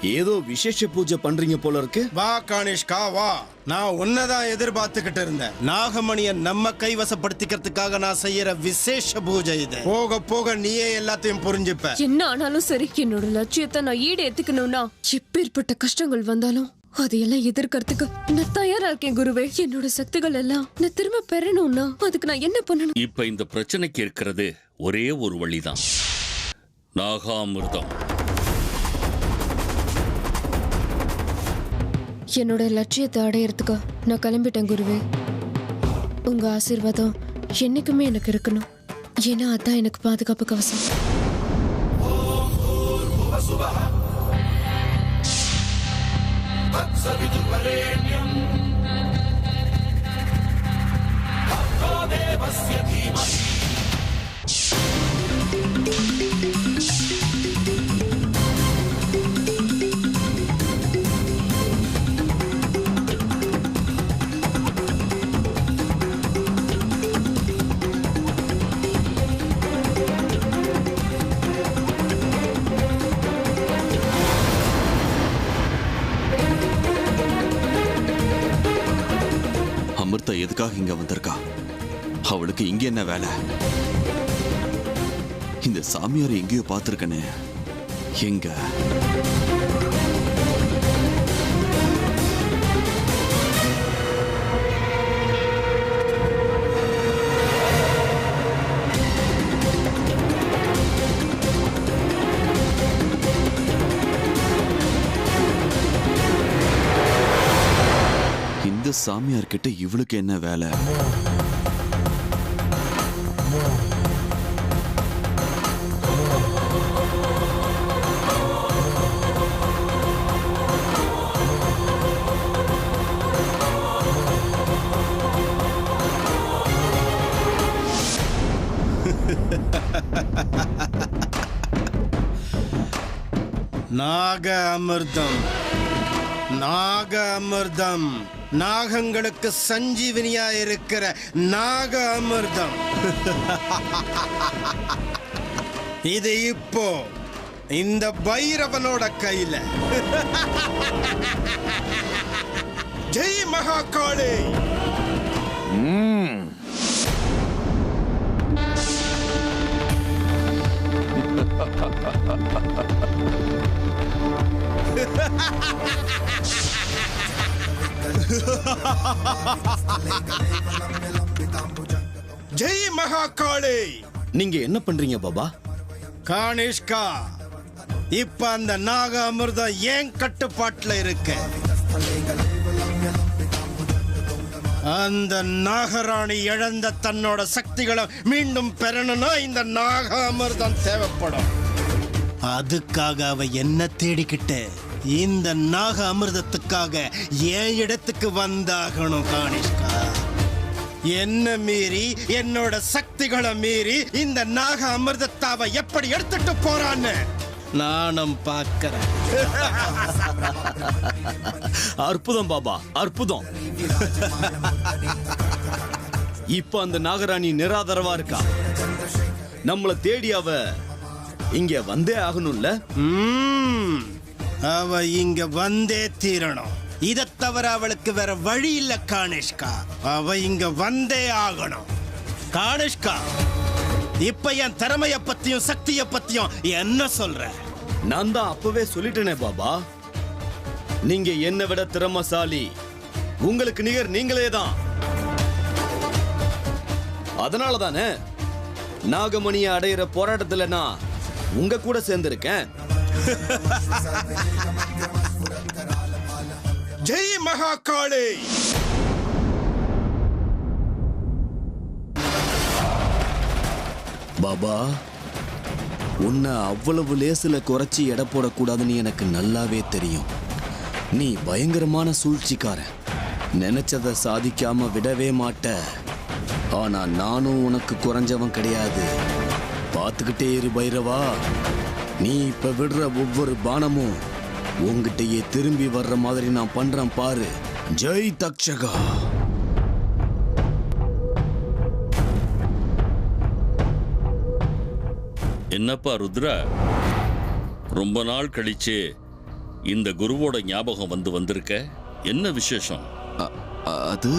ஏதோ விசேஷ பூஜை பண்றீங்க போல இருக்கு. வா கானிஷ்கா வா, நான் உன்னதான் எதிர்பார்த்துக்கிட்டு இருந்தேன். நாகமணியை நம்ம கைவசப்படுத்திக்கிறதுக்காக நான் செய்யற விசேஷ பூஜை இது. போக போக நீயே எல்லாத்தையும் புரிஞ்சுப்ப. என்ன ஆனாலும் சரி, என்னோட லட்சியத்தை நான் ஈடேத்துக்கணும்னா எப்பேற்பட்ட கஷ்டங்கள் வந்தாலும் அதையெல்லாம் எதிர்க்கிறதுக்கு நான் தயாரா இருக்கேன் குருவே. என்னோட சக்திகள் எல்லாம் நான் திரும்ப பெறணும்னா அதுக்கு நான் என்ன பண்ணணும்? இப்ப இந்த பிரச்சனைக்கு இருக்கிறது ஒரே ஒரு வழிதான், நாகாமிர்தம். என்னோட லட்சியத்தை அடையறதுக்கு நான் கிளம்பிட்டேன் குருவே. உங்க ஆசீர்வாதம் என்னைக்குமே எனக்கு இருக்கணும். ஏன்னா அதான் எனக்கு பாதுகாப்பு கவசம். அமிர்தா எதுக்காக இங்க வந்திருக்கா? அவளுக்கு இங்க என்ன வேலை? இந்த சாமியார் எங்கேயோ பார்த்திருக்கனே, எங்க? இந்த சாமியார் கிட்ட இவளுக்கு என்ன வேலை? நாக அமிர்தம், நாக அமிர்தம், நாகங்களுக்கு சஞ்சீவனியா இருக்கிற நாக அமிர்தம். இது இப்போ இந்த பைரவனோட கையில. ஜெய் மகாகாளி. ஜெய் மகாகாளி. நீங்க என்ன பண்றீங்க பாபா? கானிஷ்கா, இப்ப அந்த நாக அமிர்தம் ஏன் கட்டுப்பாட்டுல இருக்கு. அந்த நாகராணி இழந்த தன்னோட சக்திகளை மீண்டும் பெறணும்னா இந்த நாக அமிர்தம் தேவைப்படும். அதுக்காக அவ என்ன தேடிக்கிட்டு இந்த நாக அமிர்தத்துக்காக என் இடத்துக்கு வந்தாகணும். கானிஷ்கா, என்ன மீறி, என்னோட சக்திகளை மீறி இந்த நாக அமிர்தத்தாவை எப்படி எடுத்துட்டு போறான்னு நானும் பார்க்கிறேன். அற்புதம் பாபா, அற்புதம். இப்ப அந்த நாகராணி நிராதரவா இருக்கா. நம்மள தேடி அவ இங்க வந்தே ஆகணும்ல. அவ இங்க வந்தே தீரணும். இதை தவிர அவளுக்கு வேற வழி இல்ல கானிஷ்கா. அவ இங்க வந்தே ஆகணும். கானிஷ்கா, இப்ப என் திறமைய பத்தியும் சக்திய பத்தியும் என்ன சொல்ற? நான் தான் அப்பவே சொல்லிட்டேனே பாபா, நீங்க என்னை விட திறமசாலி. உங்களுக்கு நிகர் நீங்களே தான். அதனால தானே நாகமணியை அடையிற போராட்டத்துல நான் உங்க கூட சேர்ந்திருக்கேன். ஜெய் மகாகாளி. பாபா, உன்னை அவ்வளவு லேசுல குறைச்சி எடை போடக்கூடாதுன்னு எனக்கு நல்லாவே தெரியும். நீ பயங்கரமான சூழ்ச்சிக்காரன். நினைச்சதை சாதிக்காம விடவே மாட்ட. ஆனா நானும் உனக்கு குறைஞ்சவன் கிடையாது. பார்த்துக்கிட்டே இரு பைரவா. நீ இப்ப விடுற ஒவ்வொரு பானமும் உங்ககிட்டயே திரும்பி வர்ற மாதிரி நான் பண்றேன் பாரு. ஜெய் தக்ஷகா. என்னப்பா ருத்ரா, ரொம்ப நாள் கழிச்சு இந்த குருவோட ஞாபகம் வந்திருக்க? என்ன விசேஷம்? அது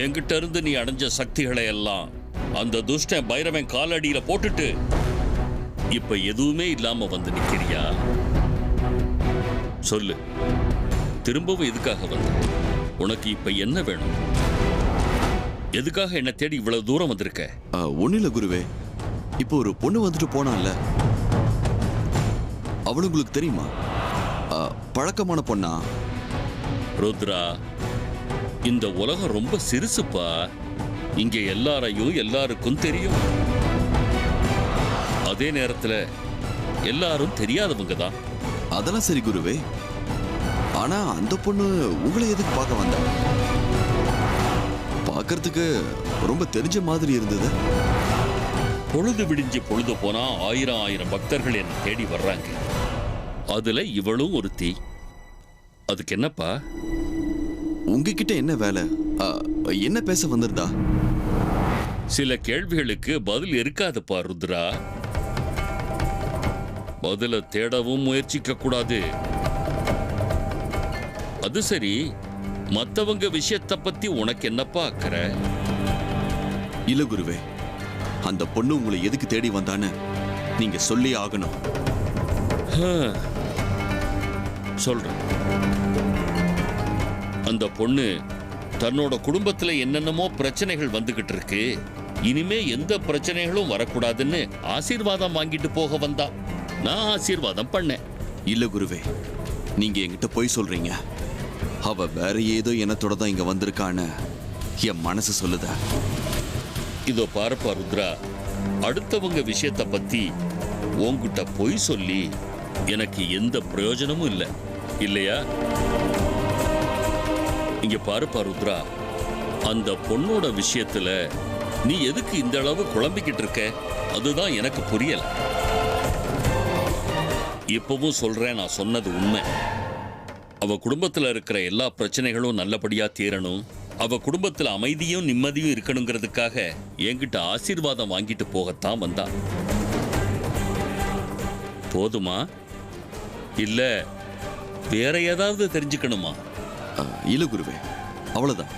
என்கிட்ட இருந்து நீ அடைஞ்ச சக்திகளை எல்லாம் அந்த துஷ்டன் பைரவன் காலடியில போட்டுட்டு இப்ப எதுவுமே இல்லாம வந்து நிக்கிறியா? சொல்லு, திரும்பவும் எதுக்காக வந்த? உனக்கு இப்ப என்ன வேணும்? எதுக்காக என்ன தேடி இவ்வளவு தூரம் வந்திருக்க? ஒண்ணுல குருவே, இப்போ ஒரு பொண்ணு வந்துட்டு போனான்ல, அவளு உங்களுக்கு தெரியுமா? பழக்கமான பொண்ணா? ருத்ரா, இந்த உலகம் ரொம்ப சிறுசுப்பா. இங்க எல்லாரையும் எல்லாருக்கும் தெரியும். அதே நேரத்துல எல்லாரும் தெரியாதவங்க தான். அதெல்லாம் சரி குருவே, ஆனா அந்த பொண்ணு உங்களை எதுக்கு பார்க்க வந்தா? பார்க்கறதுக்கு ரொம்ப தெரிஞ்ச மாதிரி இருந்தது. பொழுது விடிஞ்சு பொழுது போனா ஆயிரம் ஆயிரம் பக்தர்கள் என்னை தேடி வர்றாங்க. அதுல இவளும் ஒருத்தி. அதுக்கு என்னப்பா? உங்ககிட்ட என்ன வேலை? என்ன பேச வந்திருந்தா? சில கேள்விகளுக்கு பதில் இருக்காதுப்பா ருத்ரா. பதில தேடவும் முயற்சிக்க கூடாது. அது சரி, மத்தவங்க விஷயத்தை பத்தி உனக்கு என்னப்பா அக்கறை? இல்ல குருவே, அந்த பொண்ணு உங்களை எதுக்கு தேடி வந்தான்னு நீங்க சொல்லி ஆகணும். சொல்றேன். அந்த பொண்ணு தன்னோட குடும்பத்துல என்னென்னமோ பிரச்சனைகள் வந்துகிட்டு இருக்கு, இனிமே எந்த பிரச்சனைகளும் வரக்கூடாதுன்னு ஆசீர்வாதம் வாங்கிட்டு போக வந்தா. நான் ஆசீர்வாதம் பண்ணேன். இல்ல குருவே, நீங்க என்கிட்ட போய் சொல்றீங்க. அவ வேற ஏதோ எண்ணத்தோட தான் இங்க வந்திருக்கான்னு என் மனசு சொல்லுத. இதோ பாருப்பா ருத்ரா, அடுத்தவங்க விஷயத்தை பத்தி உன்கிட்ட பொய் சொல்லி எனக்கு எந்த பிரயோஜனமும் இல்லை, இல்லையா? இங்க பாருப்பா ருத்ரா, அந்த பொண்ணோட விஷயத்துல நீ எதுக்கு இந்த அளவு குழம்பிக்கிட்டு இருக்க? அதுதான் எனக்கு புரியல. இப்பவும் சொல்றேன், நான் சொன்னது உண்மை. அவ குடும்பத்துல இருக்கிற எல்லா பிரச்சனைகளும் நல்லபடியா தீரணும், அவ குடும்பத்துல அமைதியும் நிம்மதியும் இருக்கணுங்கிறதுக்காக என்கிட்ட ஆசீர்வாதம் வாங்கிட்டு போகத்தான் வந்தா. போதுமா? இல்ல வேற ஏதாவது தெரிஞ்சுக்கணுமா? இல்ல குருவே, அவ்வளவுதான்.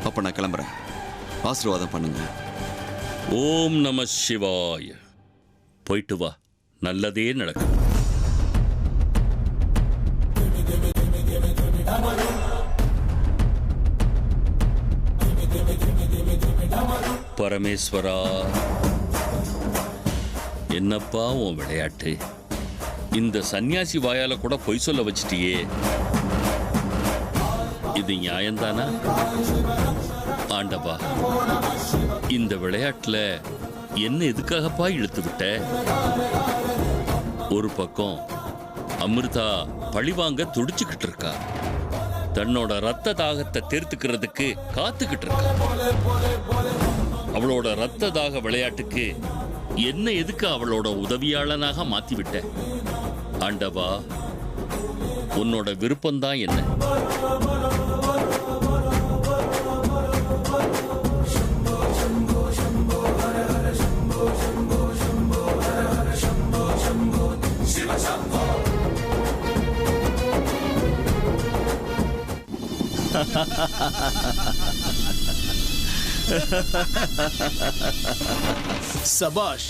அப்ப நான் கிளம்புறேன். ஆசீர்வாதம் பண்ணுங்க. ஓம் நம சிவாய. போயிட்டு வா, நல்லதே நடக்கும். பரமேஸ்வரா, என்னப்பா உன் விளையாட்டு? இந்த சன்னியாசி வாயால கூட பொய் சொல்ல வச்சிட்டியே, இது நியாயம்தானா? ஆண்டவா, இந்த விளையாட்டுல என்ன எதுக்காகப்பா இழுத்து விட்ட? ஒரு பக்கம் அமிர்தா பழிவாங்க துடிச்சுக்கிட்டு இருக்கா, தன்னோட ரத்த தாகத்தை தீர்த்துக்கிறதுக்கு காத்துக்கிட்டு இருக்கா. அவளோட ரத்த தாக விளையாட்டுக்கு என்ன எதுக்கு அவளோட உதவியாளனாக மாத்திவிட்ட? ஆண்டவா, உன்னோட விருப்பம்தான் என்ன? சபாஷ்,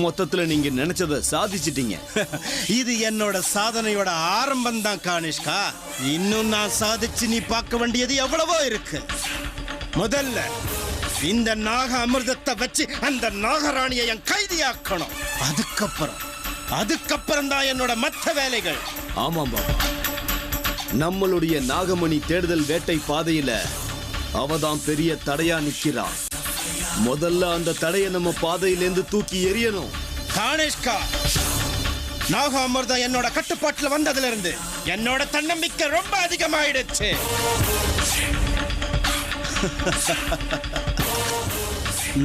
மொத்தத்துல நீங்க நினைச்சதை சாதிச்சிட்டீங்க. இது என்னோட சாதனையோட ஆரம்பம் தான் கானிஷ்கா. இன்னும் நான் சாதிச்சு நீ பார்க்க வேண்டியது எவ்வளவோ இருக்கு. முதல்ல இந்த நாக அமிர்தத்தை வச்சு அந்த நாகராணியை என் கைதியாக்கணும். அதுக்கப்புறம் தான் என்னோட மற்ற வேலைகள். ஆமாம் பாபா, நம்மளுடைய நாகமணி தேடுதல் வேட்டை பாதையில அவதான் பெரிய தடையா நிக்கிறா. முதல்ல அந்த தடையை நம்ம பாதையிலேருந்து தூக்கி எறியணும். கானிஷ்கா, நாக அமிர்தம் என்னோட கட்டுப்பாட்டுல வந்ததுல இருந்து என்னோட தன்னம்பிக்கை ரொம்ப அதிகமாயிடுச்சு.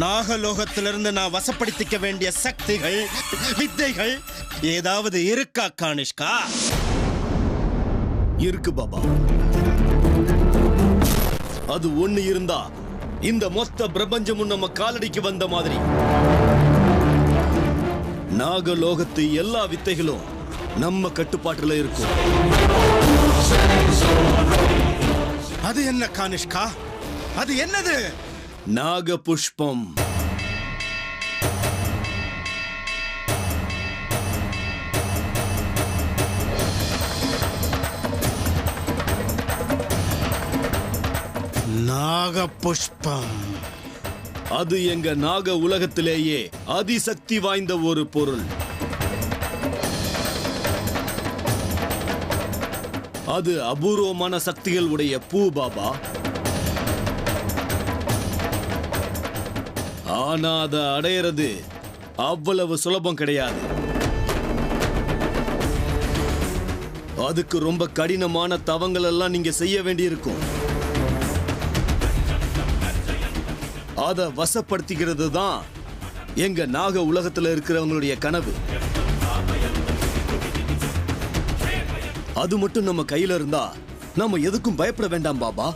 நாகலோகத்திலிருந்து நான் வசப்படுத்திக்க வேண்டிய சக்திகள், வித்தைகள் ஏதாவது இருக்கா கானிஷ்கா? இருக்கு பாபா. அது ஒண்ணு இருந்தா இந்த மொத்த பிரபஞ்சமும் நம்ம காலடிக்கு வந்த மாதிரி. நாகலோகத்து எல்லா வித்தைகளும் நம்ம கட்டுப்பாட்டுல இருக்கும். அது என்ன கானிஷ்கா? அது என்னது? நாக புஷ்பம். நாக புஷ்பம். அது எங்க நாக உலகத்திலேயே அதிசக்தி வாய்ந்த ஒரு பொருள். அது அபூர்வமான சக்திகள் உடைய பூ பாபா. ஆனா அதை அடையிறது அவ்வளவு சுலபம் கிடையாது. அதுக்கு ரொம்ப கடினமான தவங்கள் எல்லாம் நீங்க செய்ய வேண்டியிருக்கும். அதை வசப்படுத்திக்கிறது தான் எங்க நாக உலகத்துல இருக்கிறவங்களுடைய கனவு. அது மட்டும் நம்ம கையில இருந்தா நம்ம எதுக்கும் பயப்பட வேண்டாம் பாபா.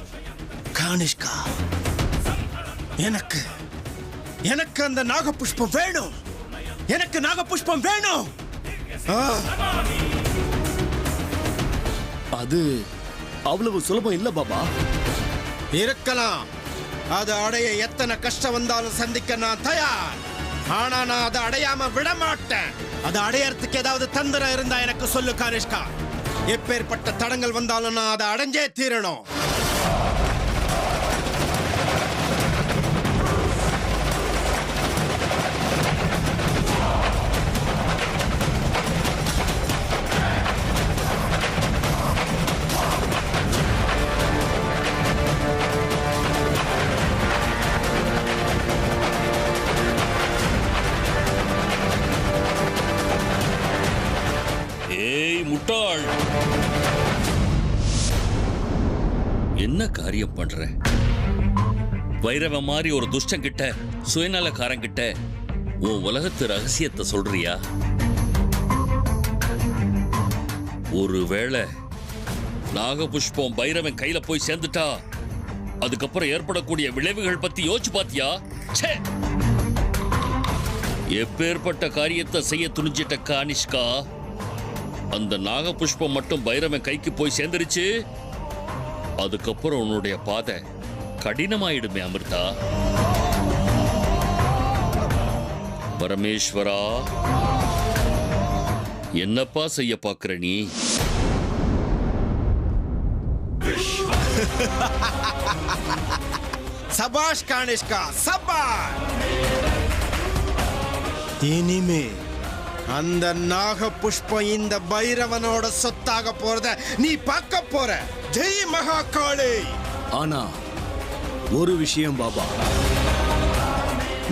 கானிஷ்கா, எனக்கு எனக்கு அந்த நாகபுஷ்பம் வேணும். எனக்கு நாகபுஷ்பம் வேணும். அது அவ்வளவு சுலபம் இல்ல பாபா. இருக்கலாம். அது அடைய எத்தனை கஷ்டம் வந்தாலும் சந்திக்க நான் தயார். ஆனா நான் அதை அடையாம விட மாட்டேன். அது அடையறதுக்கு ஏதாவது தந்திரம் இருந்தா எனக்கு சொல்லு கானிஷ்கா. எப்பேற்பட்ட தடங்கள் வந்தாலும் நான் அதை அடைஞ்சே தீரணும். முட்டாள், என்ன காரியம் பண்ற? வைரவ மாதிரி ஒரு துஷ்டன் கிட்ட, சுயநலக்காரன் கிட்ட உன் உலகத்து ரகசியத்தை சொல்றியா? ஒருவேளை நாகபுஷ்பம் பைரவன் கையில போய் சேர்ந்துட்டா அதுக்கப்புறம் ஏற்படக்கூடிய விளைவுகள் பத்தி யோசிச்சு பாத்தியா? எப்பேற்பட்ட காரியத்தை செய்ய துணிஞ்சிட்ட கானிஷ்கா. அந்த நாகபுஷ்பம் மட்டும் பைரவன் கைக்கு போய் சேர்ந்துருச்சு, அதுக்கப்புறம் உன்னுடைய பாதை கடினமாயிடுமே அமிர்தா. பரமேஸ்வரா, என்னப்பா செய்ய பாக்குற நீ? சபாஷ் கானிஷ்கா, சபாஷ். இனிமே அந்த நாக புஷ்பம் இந்த பைரவனோட சொத்தாக போறத நீ பார்க்க போற. ஜெய் மகாகாளி. ஆனா ஒரு விஷயம் பாபா,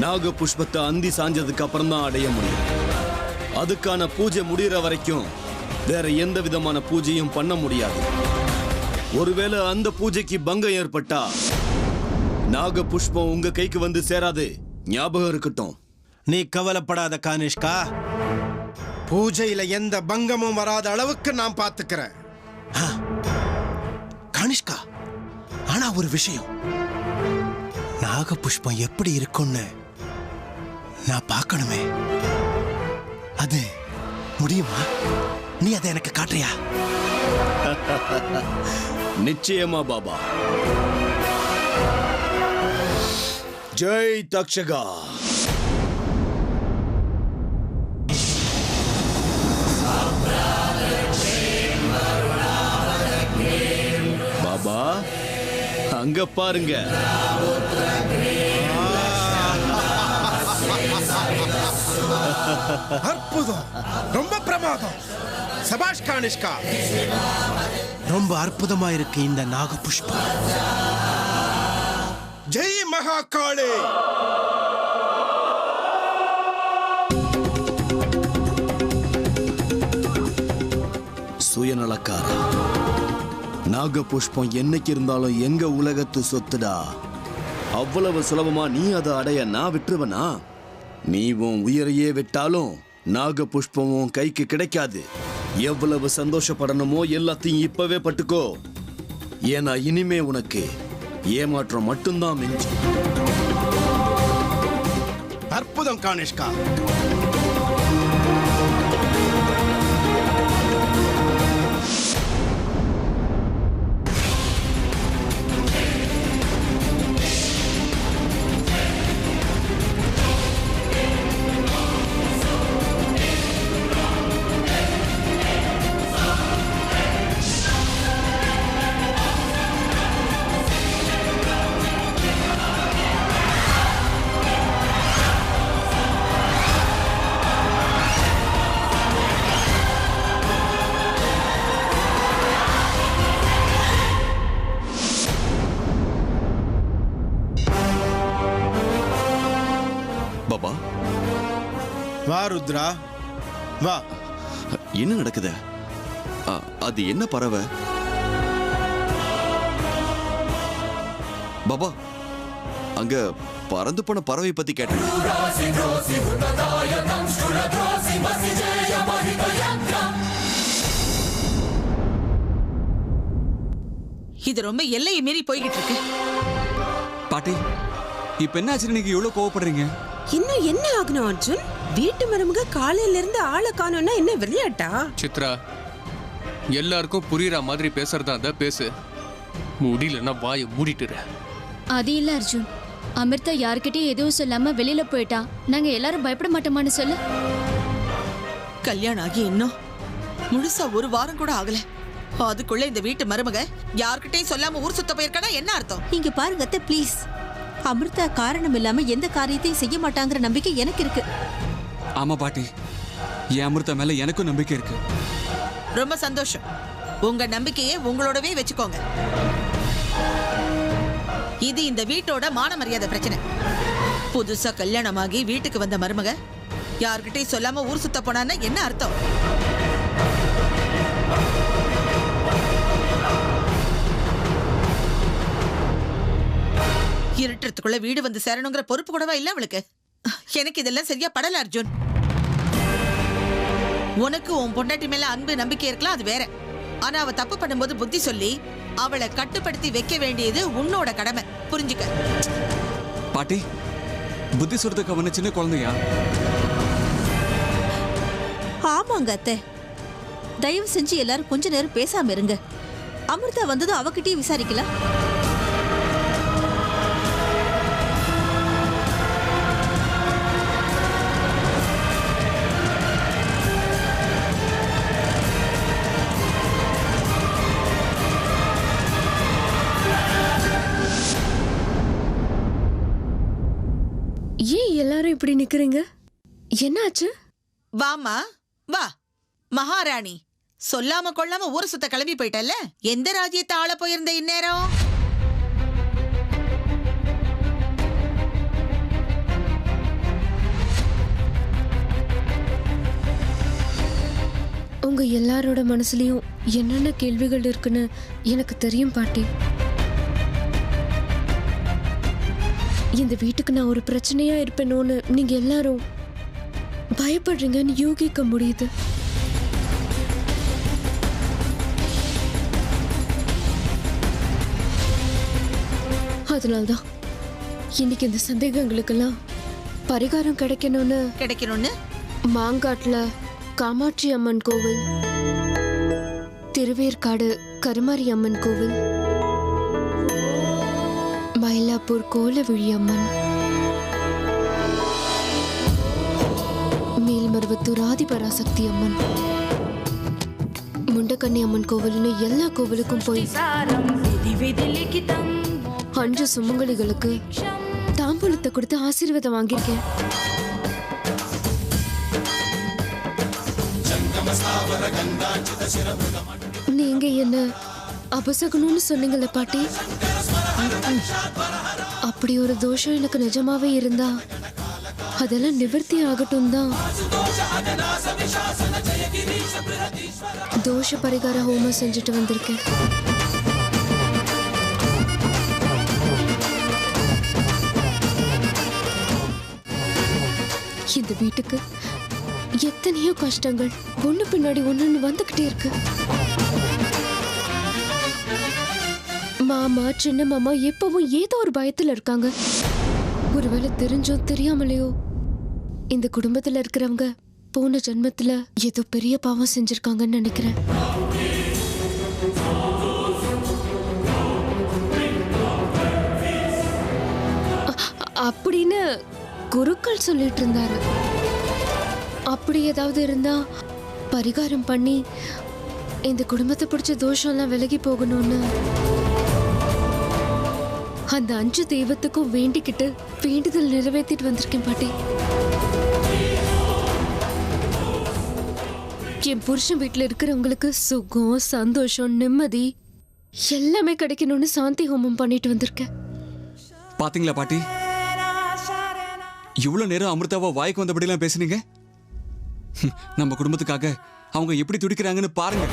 நாக புஷ்பத்தை அந்தி சாஞ்சதுக்கு அப்புறம் தான் அடைய முடியும். அதுக்கான பூஜை முடிகிற வரைக்கும் வேற எந்த விதமான பூஜையும் பண்ண முடியாது. ஒருவேளை அந்த பூஜைக்கு பங்கம் ஏற்பட்டா நாக புஷ்பம் உங்க கைக்கு வந்து சேராது, ஞாபகம் இருக்கட்டும். நீ கவலைப்படாத கானிஷ்கா. பூஜையில எந்த பங்கமும் வராத அளவுக்கு நான் பார்த்துக்கிறேன். கானிஷ்கா, ஆனா ஒரு விஷயம், நாகபுஷ்பம் எப்படி இருக்கும்னு நான் பார்க்கணுமே. அது முடியுமா? நீ அதை எனக்கு காட்டுறியா? நிச்சயமா பாபா. ஜெய் தக்ஷகா. பாபா, அங்க பாருங்க. அற்புதம், ரொம்ப பிரமாதம். சபாஷ் கானிஷ்கா, ரொம்ப அற்புதமா இருக்கு இந்த நாகபுஷ்பம். ஜெய் மகாகாளி. சுயநலக்காரா, நாக புஷ்பம் என்னைக்கு இருந்தாலும் எங்க உலகத்து சொத்துடா. அவ்வளவு சுலபமா நீ அதை அடைய நான் விட்டுருவனா? நீ உன் உயிரையே விட்டாலும் நாக புஷ்பமும் கைக்கு கிடைக்காது. எவ்வளவு சந்தோஷப்படணுமோ எல்லாத்தையும் இப்பவே பட்டுக்கோ. ஏன்னா இனிமே உனக்கு ஏமாற்றம் மட்டும்தான் மிஞ்சும். அற்புதம் கானிஷ்கா. வா ருத்ரா வா. என்ன நடக்குது? அது என்ன பறவை? பாபா, அங்க பறந்து போன பறவை பத்தி கேட்டேன். இது ரொம்ப எல்லையை மீறி போய்கிட்டு இருக்கு. பாட்டி, இப்ப என்ன ஆச்சு? நீங்க இவ்வளவு கோவப்படுறீங்க? இன்னும் என்ன ஆகணும் அர்ஜுன்? வீட்டு மருமக காலையில இருந்து ஆளை காணோம்னா என்ன விளையாட்டா? சித்ரா, எல்லாருக்கும் புரியுற மாதிரி பேசுறதா இருந்தா பேசு, முடியலன்னா வாயை மூடிட்டுற. அது இல்ல அர்ஜுன், அமிர்தா யார்கிட்டயும் எதுவும் சொல்லாம வெளியில போயிட்டா. நாங்க எல்லாரும் பயப்பட மாட்டோமான்னு சொல்லு. கல்யாணம் ஆகி இன்னும் முழுசா ஒரு வாரம் கூட ஆகல, அதுக்குள்ள இந்த வீட்டு மருமக யார்கிட்டயும் சொல்லாம ஊர் சுத்த போயிருக்கா என்ன அர்த்தம்? இங்க பாருங்க அத்தை, ப்ளீஸ். அமிர்தா காரணம் இல்லாம எந்த காரியத்தையும் செய்ய மாட்டாங்கிற நம்பிக்கை எனக்கு இருக்கு. ஆமா பாட்டி, என் அமிர்தா மேல எனக்கும் நம்பிக்கை இருக்கு. ரொம்ப சந்தோஷம். உங்க நம்பிக்கையை உங்களோடவே வச்சுக்கோங்க. இது இந்த வீட்டோட மான மரியாதை பிரச்சனை. புதுசா கல்யாணமாகி வீட்டுக்கு வந்த மருமக யார்கிட்டயும் சொல்லாம ஊர் சுத்த போனான்னா என்ன அர்த்தம்? இருட்டுறதுக்குள்ள வீடு வந்து சேரணுங்கிற பொறுப்பு கூடவா இல்ல அவளுக்கு? எனக்கு இதெல்லாம் சரியா படல அர்ஜுன். உனக்கு உன் பொண்டாட்டி மேல அன்பு நம்பிக்கை இருக்கலாம், அது வேற. ஆனா அவ தப்பு பண்ணும்போது புத்தி சொல்லி அவளை கட்டுப்படுத்தி வைக்க வேண்டியது உன்னோட கடமை, புரிஞ்சுக்க. பாட்டி, புத்தி சொல்றதுக்கு அவன சின்ன குழந்தையா? ஆமாங்க அத்தை, தயவு செஞ்சு எல்லாரும் கொஞ்ச நேரம் பேசாம இருங்க. அமிர்தா வந்ததும் அவகிட்டயே விசாரிக்கலாம். ஏன் எல்லாரும் இப்படி நிக்கிறீங்க? என்னாச்சு? வாமா வா. மகாராணி, சொல்லாம கொள்ளாம ஊர் சுத்த கிளம்பி போயிட்டல்ல, எந்த ராஜ்யத்தை ஆள போயிருந்த இந்நேரம்? உங்க எல்லாரோட மனசுலயும் என்னென்ன கேள்விகள் இருக்குன்னு எனக்கு தெரியும் பாட்டி. இந்த வீட்டுக்கு நான் ஒரு பிரச்சனையா இருப்பேனோன்னு நீங்க எல்லாரும் பயப்படுறீங்கன்னு யூகிக்க முடியுது. அதனால்தான் இன்னைக்கு இந்த சந்தேகங்களுக்கெல்லாம் பரிகாரம் கிடைக்கணும்னு மாங்காட்டுல காமாட்சி அம்மன் கோவில், திருவேற்காடு கருமாரி அம்மன் கோவில், மயிலாப்பூர் கோலவிழி அம்மன், மேல்மருவத்தூர் ஆதிபராசக்தி அம்மன், முண்டக்கண்ணி அம்மன் கோவில்னு எல்லா கோவிலுக்கும் போய் 5 சுமங்கலிகளுக்கு தாம்பூலத்தை கொடுத்து ஆசீர்வாதம் வாங்கியிருக்கேன். நீங்க என்ன அபசகணும்னு சொன்னீங்கல்ல பாட்டி, அப்படி ஒரு தோஷம் எனக்கு நிஜமாவே இருந்தா அதெல்லாம் நிவர்த்தி ஆகட்டும் தான் தோஷ பரிகார ஹோமம் செஞ்சுட்டு வந்திருக்கேன். இந்த வீட்டுக்கு எத்தனையோ கஷ்டங்கள் ஒண்ணு பின்னாடி ஒண்ணுன்னு வந்துகிட்டே இருக்கு. மாமா சின்ன மாமா எப்பவும் ஏதோ ஒரு பயத்துல இருக்காங்க. ஒருவேளை தெரிஞ்சோ தெரியாமலையோ இந்த குடும்பத்துல இருக்கிறவங்க போன ஜென்மத்துல ஏதோ பெரிய பாவம் செஞ்சிருக்காங்கன்னு நினைக்கிறேன். அப்படின்னு குருக்கள் சொல்லிட்டு இருந்தாரு. அப்படி ஏதாவது இருந்தா பரிகாரம் பண்ணி இந்த குடும்பத்தை பிடிச்ச தோஷம்லாம் விலகி போகணும்னு அந்த 5 தெய்வத்துக்கும் வேண்டிக்கிட்டு வேண்டுதல் நிறைவேற்றிட்டு வந்திருக்கேன் பாட்டி. என் புருஷன் வீட்டுல இருக்கிறவங்களுக்கு சுகம், சந்தோஷம், நிம்மதி எல்லாமே கிடைக்கணும்னு சாந்தி ஹோமம் பண்ணிட்டு வந்திருக்கேன். பாத்தீங்களா பாட்டி, இவ்வளவு நேரம் அமிர்தாவா வாய்க்கு வந்தபடிலாம் பேசுனீங்க. நம்ம குடும்பத்துக்காக அவங்க எப்படி துடிக்கிறாங்கன்னு பாருங்க